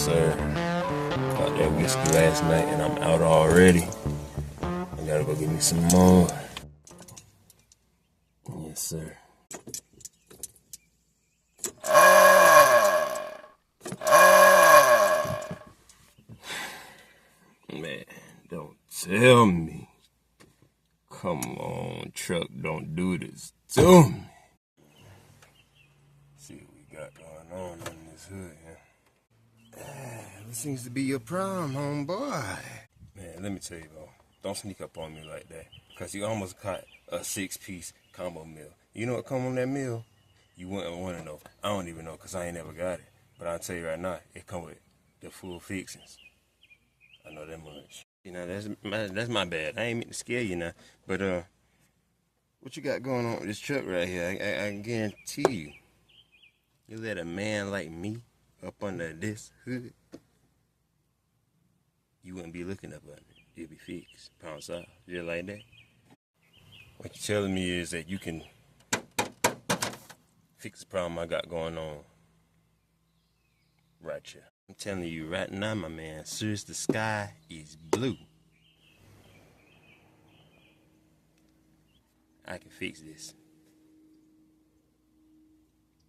sir. Got that whiskey last night and I'm out already. I gotta go get me some more. Yes, sir. Man, don't tell me. Come on, truck, don't do this to me. See what we got going on in this hood, yeah. What seems to be your problem, homeboy? Man, let me tell you, bro. Don't sneak up on me like that. Because you almost caught a 6-piece combo meal. You know what come on that meal? You wouldn't want to know. I don't even know because I ain't never got it. But I'll tell you right now, it come with the full fixings. I know that much. You know, that's my bad. I ain't meant to scare you now. But, what you got going on with this truck right here? I guarantee you let a man like me up under this hood, you wouldn't be looking up under it. It'll be fixed. Pounce out. Just like that. What you're telling me is that you can fix the problem I got going on right here. I'm telling you right now, my man, serious, the sky is blue. I can fix this.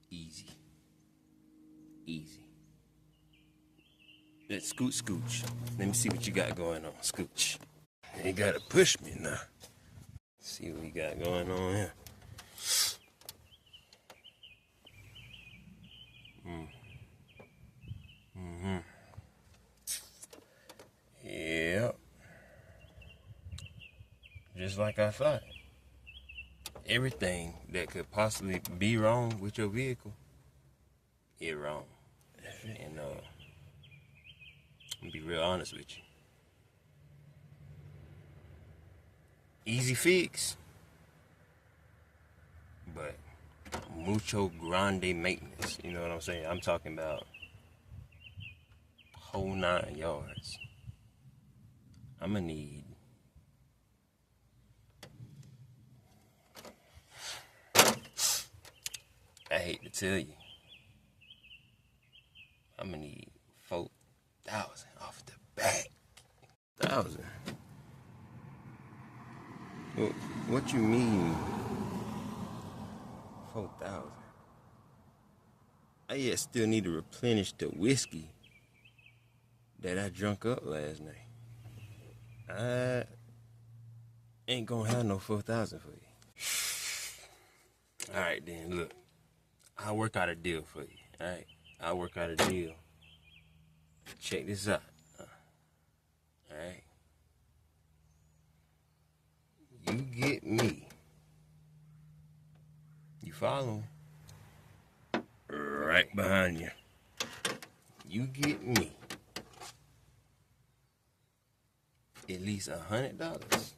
Easy. Easy. Let's scooch. Let me see what you got going on, scooch. You gotta push me now. See what we got going on here. Yep. Just like I thought. Everything that could possibly be wrong with your vehicle, it's wrong. And I'm gonna be real honest with you. Easy fix, but mucho grande maintenance. You know what I'm saying? I'm talking about whole 9 yards. I'm gonna need I hate to tell you, I'm gonna need 4,000 off the bat. 1,000? Well, what you mean 4,000? I yet still need to replenish the whiskey that I drunk up last night. I ain't gonna have no 4,000 for you. All right, then, look. I'll work out a deal for you, all right? I'll work out a deal. Check this out, all right? You get me. You follow? Right behind you. You get me at least $100.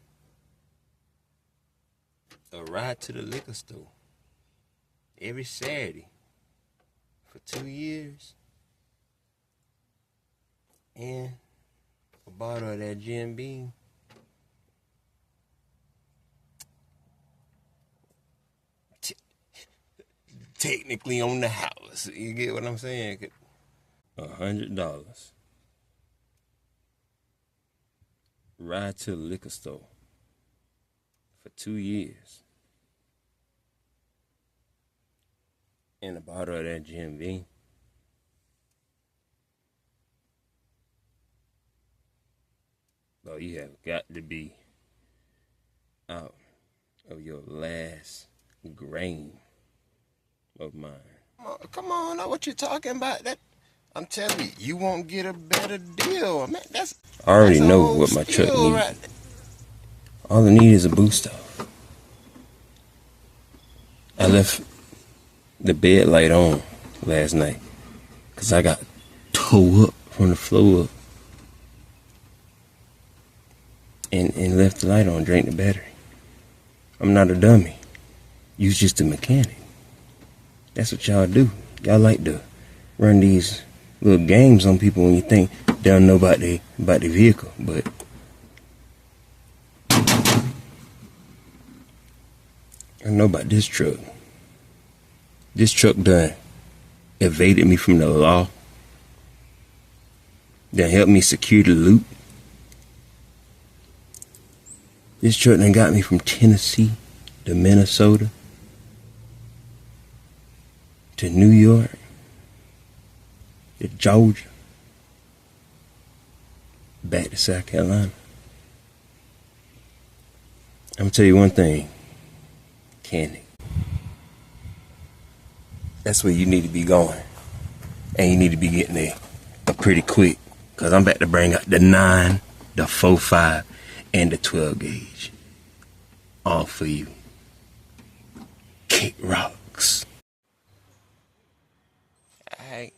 A ride to the liquor store every Saturday for 2 years, and a bottle of that Jim Beam. Technically on the house. You get what I'm saying? $100. Ride to the liquor store for 2 years. And a bottle of that Jim Beam. Oh, you have got to be out of your last grain of mine. Come on, know what you're talking about. That I'm telling you, you won't get a better deal. Man, I already know what my truck needs. Right. All I need is a boost off. I left the bed light on last night because I got tore up from the floor up. And left the light on, drank the battery. I'm not a dummy. You's just a mechanic. That's what y'all do. Y'all like to run these little games on people when you think they don't know about the vehicle. But I know about this truck. This truck done evaded me from the law Done helped me secure the loot. This truck done got me from Tennessee to Minnesota to New York to Georgia back to South Carolina. I'm gonna tell you one thing, Candy. That's where you need to be going. And you need to be getting there pretty quick. Cause I'm about to bring out the 9, the 4.5, and the 12 gauge. All for you. Kick rocks. Alright.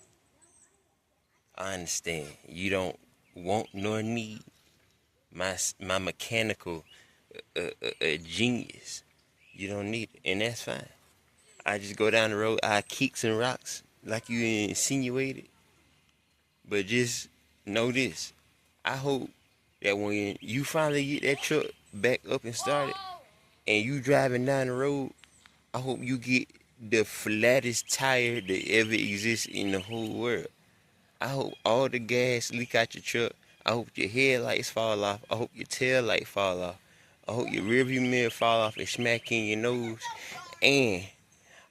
I understand. You don't want nor need my mechanical genius. You don't need it, and that's fine. I just go down the road, I kicks and rocks like you insinuated. But just know this. I hope that when you finally get that truck back up and started and you driving down the road, I hope you get the flattest tire that ever exists in the whole world. I hope all the gas leak out your truck. I hope your headlights fall off. I hope your tail light fall off. I hope your rearview mirror fall off and smack in your nose. And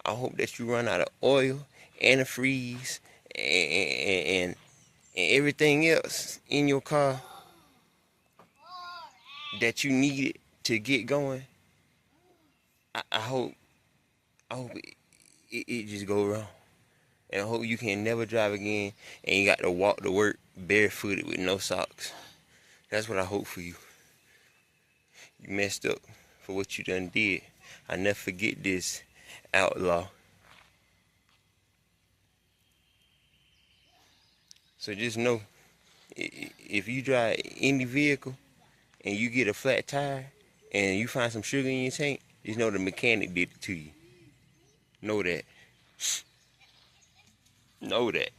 I hope that you run out of oil and a freeze and everything else in your car that you needed to get going. I hope it just go wrong. And I hope you can never drive again and you got to walk to work barefooted with no socks. That's what I hope for you. You messed up for what you done did. I never forget this, outlaw. So just know, if you drive any vehicle and you get a flat tire and you find some sugar in your tank, just know the mechanic did it to you. Know that. Know that.